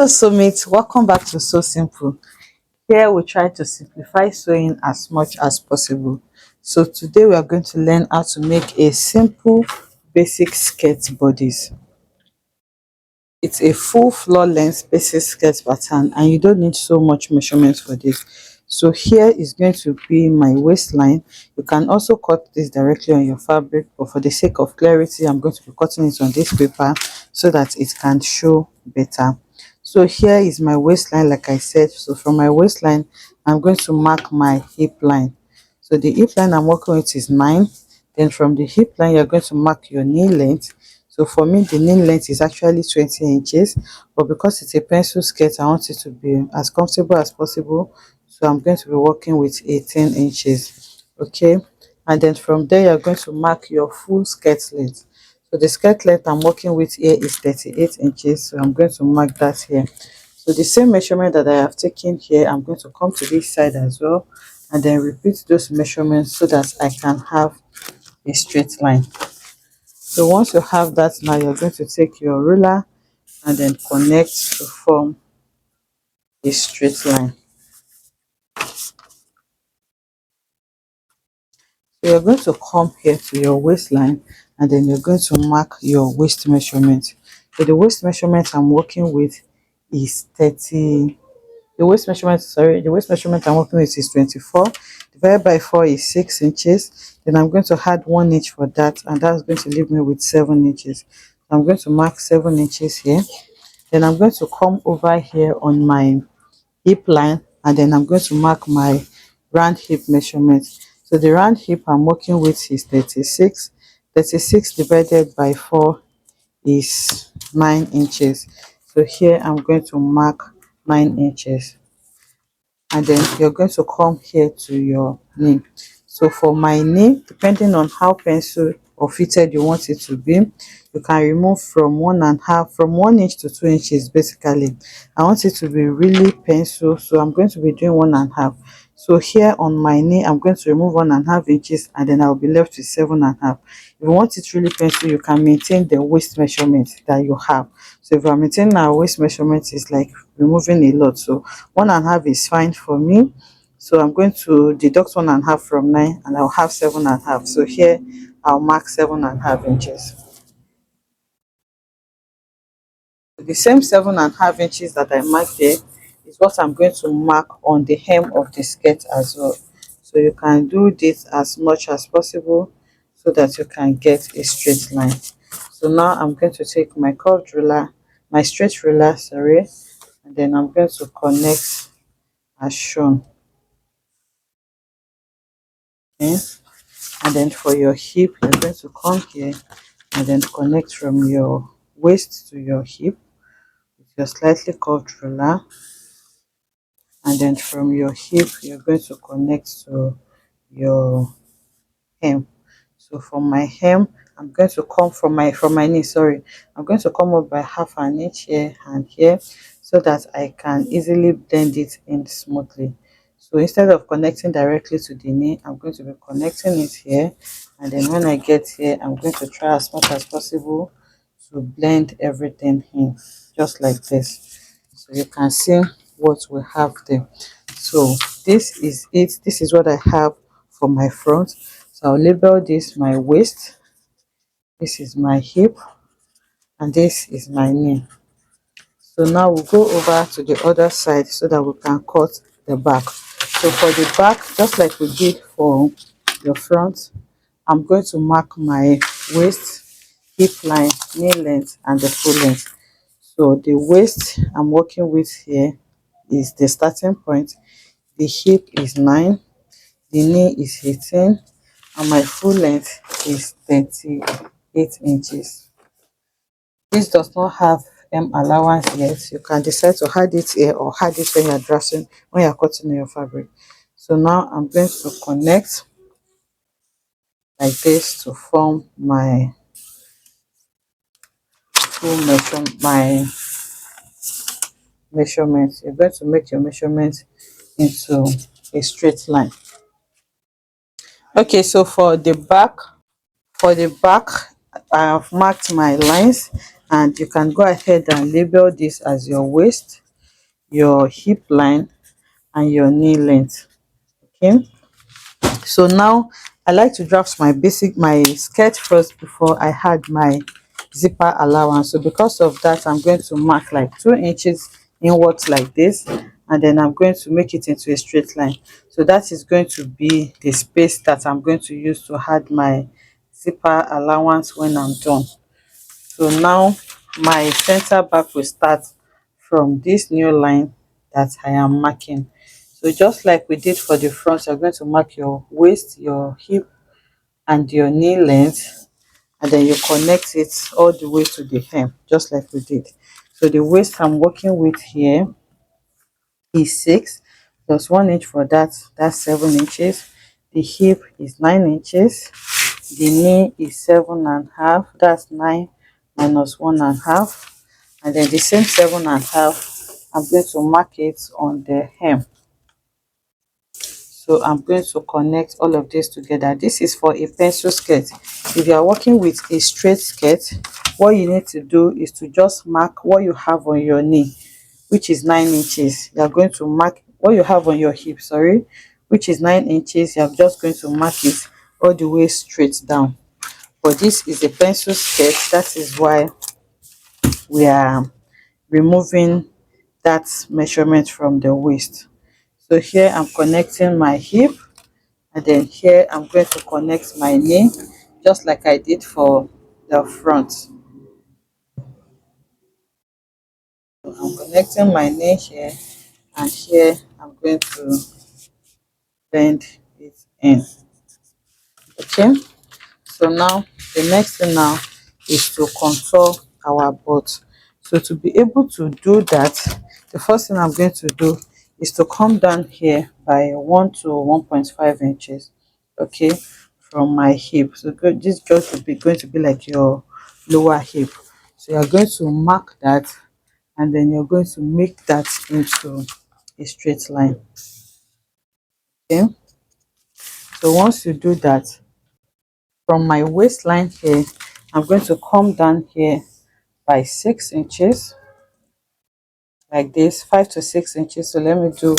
Hello Summit, welcome back to So Simple. Here we try to simplify sewing as much as possible. So today we are going to learn how to make a simple basic skirt bodice. It's a full floor length basic skirt pattern and you don't need so much measurement for this. So here is going to be my waistline. You can also cut this directly on your fabric, but for the sake of clarity I'm going to be cutting it on this paper so that it can show better. So here is my waistline, like I said. So from my waistline I'm going to mark my hip line. So the hip line I'm working with is 9. Then from the hip line you're going to mark your knee length. So for me the knee length is actually 20 inches, but because it's a pencil skirt I want it to be as comfortable as possible, so I'm going to be working with 18 inches. Okay, and then from there you're going to mark your full skirt length. So the skirt length I'm working with here is 38 inches, so I'm going to mark that here. So the same measurement that I have taken here, I'm going to come to this side as well and then repeat those measurements so that I can have a straight line. So once you have that, now you're going to take your ruler and then connect to form a straight line. So you're going to come here to your waistline and then you're going to mark your waist measurement. So the waist measurement I'm working with is 30. The waist measurement I'm working with is 24. Divided by 4 is 6 inches. Then I'm going to add 1 inch for that, and that's going to leave me with 7 inches. So I'm going to mark 7 inches here. Then I'm going to come over here on my hip line and then I'm going to mark my round hip measurement. So the round hip I'm working with is 36. 36 divided by 4 is 9 inches. So here I'm going to mark 9 inches. And then you're going to come here to your knee. So for my knee, depending on how pencil or fitted you want it to be, you can remove from 1.5, from 1 inch to 2 inches. Basically I want it to be really pencil, so I'm going to be doing 1.5. So here on my knee I'm going to remove 1.5 inches and then I'll be left with 7.5. If you want it really pencil, you can maintain the waist measurement that you have. So if I'm maintaining our waist measurement, is like removing a lot, so 1.5 is fine for me. So I'm going to deduct 1.5 from 9 and I'll have 7.5. So here I'll mark 7.5 inches. The same 7.5 inches that I marked there is what I'm going to mark on the hem of the skirt as well. So you can do this as much as possible so that you can get a straight line. So now I'm going to take my curved ruler, my straight ruler, sorry, and then I'm going to connect as shown. Okay, and then for your hip you're going to come here and then connect from your waist to your hip with your slightly curved ruler, and then from your hip you're going to connect to your hem. So from my hem I'm going to come from my knee, sorry, I'm going to come up by half an inch here and here so that I can easily blend it in smoothly. So instead of connecting directly to the knee, I'm going to be connecting it here, and then when I get here I'm going to try as much as possible to blend everything in just like this. So you can see what we have there. So this is it. This is what I have for my front. So I'll label this my waist, this is my hip, and this is my knee. So now we'll go over to the other side so that we can cut the back. So for the back, just like we did for the front, I'm going to mark my waist, hip line, knee length, and the full length. So the waist I'm working with here is the starting point. The hip is 9, the knee is 18, and my full length is 38 inches. This does not have allowance yet. You can decide to add it here or add it when you're dressing, when you're cutting your fabric. So now I'm going to connect like this to form my full measurement. You're going to make your measurement into a straight line. Okay, so for the back, I have marked my lines, and you can go ahead and label this as your waist, your hip line, and your knee length. Okay, so now I like to draft my sketch first before I had my zipper allowance. So because of that, I'm going to mark like 2 inches inwards like this, and then I'm going to make it into a straight line. So that is going to be the space that I'm going to use to add my zipper allowance when I'm done. So now my center back will start from this new line that I am marking. So just like we did for the front, you're going to mark your waist, your hip, and your knee length, and then you connect it all the way to the hem, just like we did. So the waist I'm working with here is 6 plus 1 inch for that, that's 7 inches. The hip is 9 inches. The knee is 7.5, that's 9 minus 1.5, and then the same 7.5, I'm going to mark it on the hem. So I'm going to connect all of this together. This is for a pencil skirt. If you are working with a straight skirt, what you need to do is to just mark what you have on your knee, which is 9 inches. You are going to mark what you have on your hip, sorry, which is 9 inches. You are just going to mark it all the way straight down. But this is a pencil skirt, that is why we are removing that measurement from the waist. So here I'm connecting my hip, and then here I'm going to connect my knee, just like I did for the front. So I'm connecting my knee here, and here I'm going to bend it in. Okay, so now the next thing now is to contour our butt. So to be able to do that, the first thing I'm going to do is to come down here by 1 to 1.5 inches, okay, from my hip. So this just will be going to be like your lower hip. So you're going to mark that, and then you're going to make that into a straight line. Okay, so once you do that, from my waistline here, I'm going to come down here by 6 inches like this, 5 to 6 inches. So let me do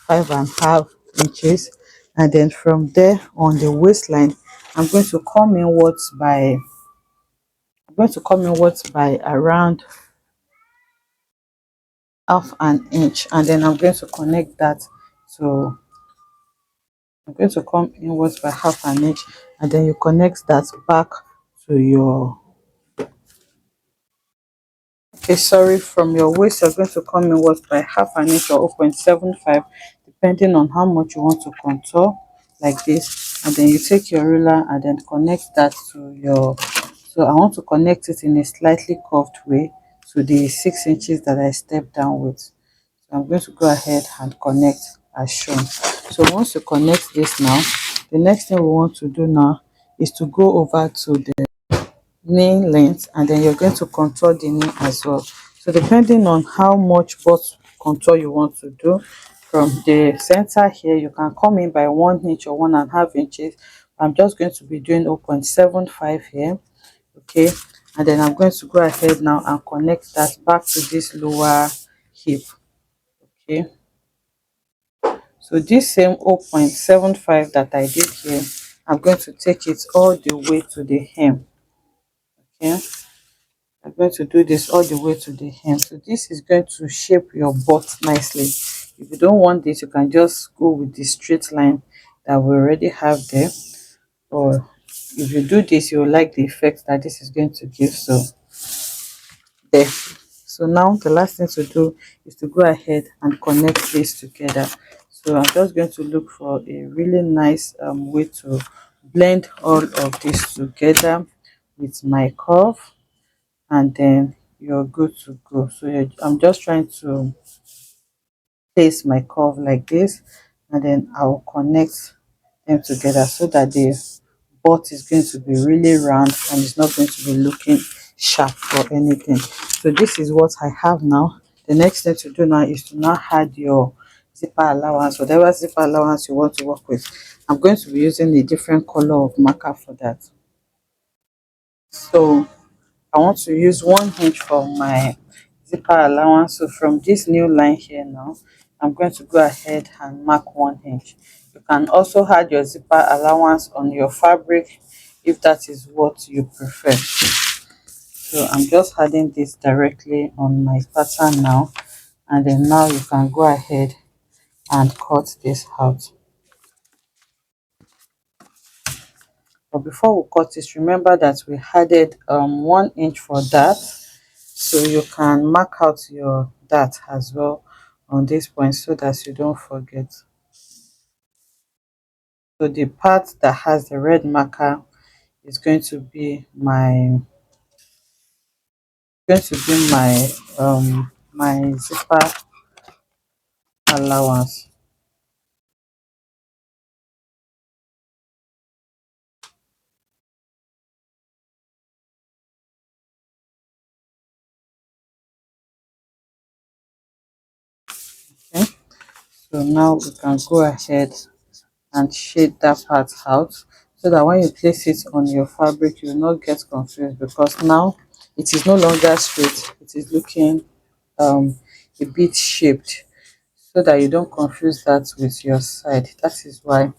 5.5 inches, and then from there on the waistline, I'm going to come inwards by around half an inch, and then I'm going to connect that to I'm going to come inwards by half an inch, and then you connect that back to your okay, sorry, from your waist you're going to come inwards by half an inch or 0.75, depending on how much you want to contour, like this. And then you take your ruler and then connect that to your, so I want to connect it in a slightly curved way to the 6 inches that I stepped down with. So I'm going to go ahead and connect as shown. So once you connect this now, the next thing we want to do now is to go over to the knee length, and then you're going to contour the knee as well. So depending on how much butt contour you want to do, from the center here you can come in by 1 inch or 1.5 inches. I'm just going to be doing 0.75 here, okay, and then I'm going to go ahead now and connect that back to this lower hip. Okay, so this same 0.75 that I did here, I'm going to take it all the way to the hem. Okay, I'm going to do this all the way to the hem. So this is going to shape your butt nicely. If you don't want this, you can just go with the straight line that we already have there. Or if you do this, you will like the effect that this is going to give. So there. So now the last thing to do is to go ahead and connect this together. So I'm just going to look for a really nice way to blend all of this together with my curve, and then you're good to go. So I'm just trying to place my curve like this, and then I'll connect them together so that the butt is going to be really round and it's not going to be looking sharp or anything. So this is what I have now. The next thing to do now is to now add your zipper allowance, whatever zipper allowance you want to work with. I'm going to be using a different color of marker for that. So I want to use 1 inch for my zipper allowance. So from this new line here now, I'm going to go ahead and mark 1 inch. You can also add your zipper allowance on your fabric if that is what you prefer. So I'm just adding this directly on my pattern now, and then now you can go ahead and cut this out. But before we cut it, remember that we added 1 inch for that, so you can mark out your that as well on this point so that you don't forget. So the part that has the red marker is going to be my zipper allowance. Okay, so now we can go ahead and shade that part out so that when you place it on your fabric you will not get confused, because now it is no longer straight, it is looking um a bit shaped, so that you don't confuse that with your side. That is why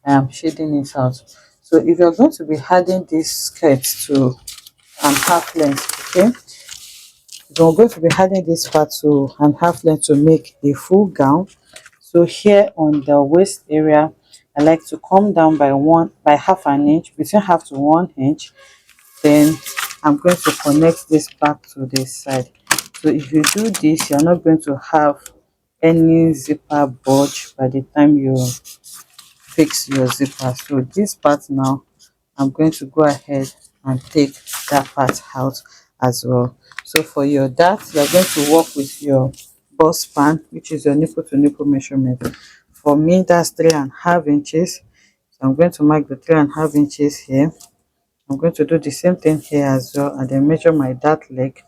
I am shading it out. So if you're going to be adding this skirt to an half length, okay, you're going to be adding this part to an half length to make a full gown. So here on the waist area, I like to come down by half an inch, between half to 1 inch. Then I'm going to connect this back to this side. So if you do this, you're not going to have any zipper bulge by the time you fix your zipper. So this part now, I'm going to go ahead and take that part out as well. So for your dart, you're going to work with your bust span, which is your nipple to nipple measurement. For me, that's 3.5 inches. So I'm going to mark the 3.5 inches here. I'm going to do the same thing here as well, and then measure my dart leg.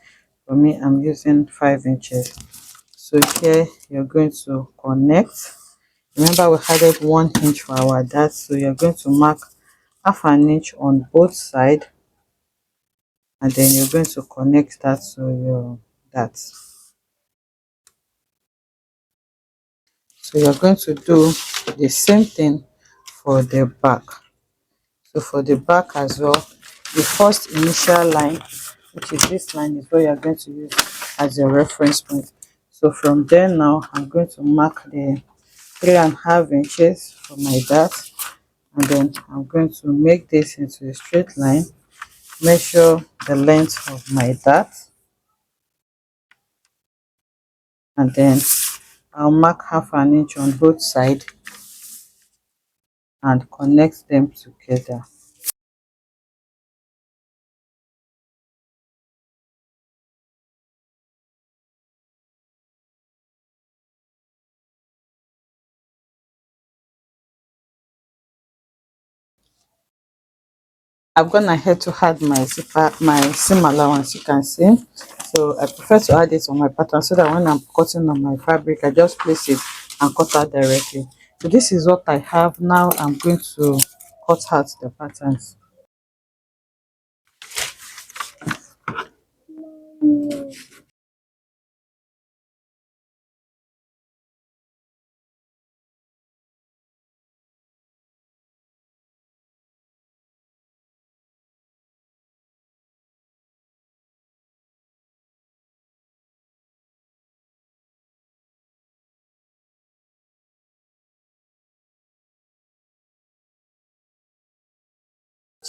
For me, I'm using 5 inches. So here you're going to connect. Remember we added 1 inch for our dart, so you're going to mark half an inch on both sides, and then you're going to connect that to your dart. So you're going to do the same thing for the back. So for the back as well, the first initial line, which is this line, is what you're going to use as your reference point. So from there now, I'm going to mark the 3.5 inches for my dart, and then I'm going to make this into a straight line, measure the length of my dart, and then I'll mark half an inch on both sides and connect them together. I've gone ahead to add my seam allowance, you can see. So I prefer to add it on my pattern so that when I'm cutting on my fabric, I just place it and cut out directly. So this is what I have now. I'm going to cut out the patterns.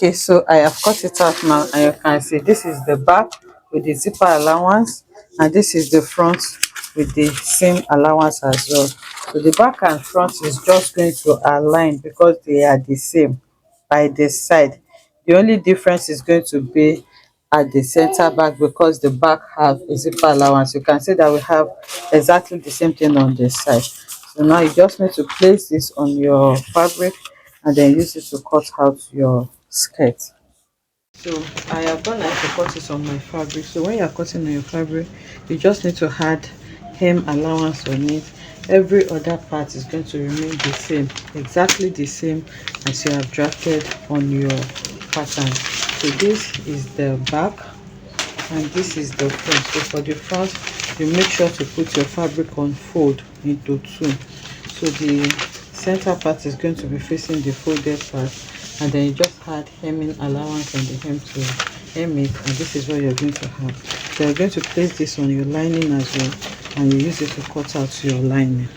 Okay, so I have cut it out now, and you can see this is the back with the zipper allowance, and this is the front with the seam allowance as well. So the back and front is just going to align because they are the same by the side. The only difference is going to be at the center back, because the back have a zipper allowance. You can see that we have exactly the same thing on this side. So now you just need to place this on your fabric and then use it to cut out your skirt. So I have gone ahead to cut it on my fabric. So when you're cutting on your fabric, you just need to add hem allowance on it. Every other part is going to remain the same, exactly the same as you have drafted on your pattern. So this is the back and this is the front. So for the front, you make sure to put your fabric on fold into two. So the center part is going to be facing the folded part, and then you just add hemming allowance on the hem to hem it, and this is what you're going to have. So you're going to place this on your lining as well, and you use it to cut out your lining.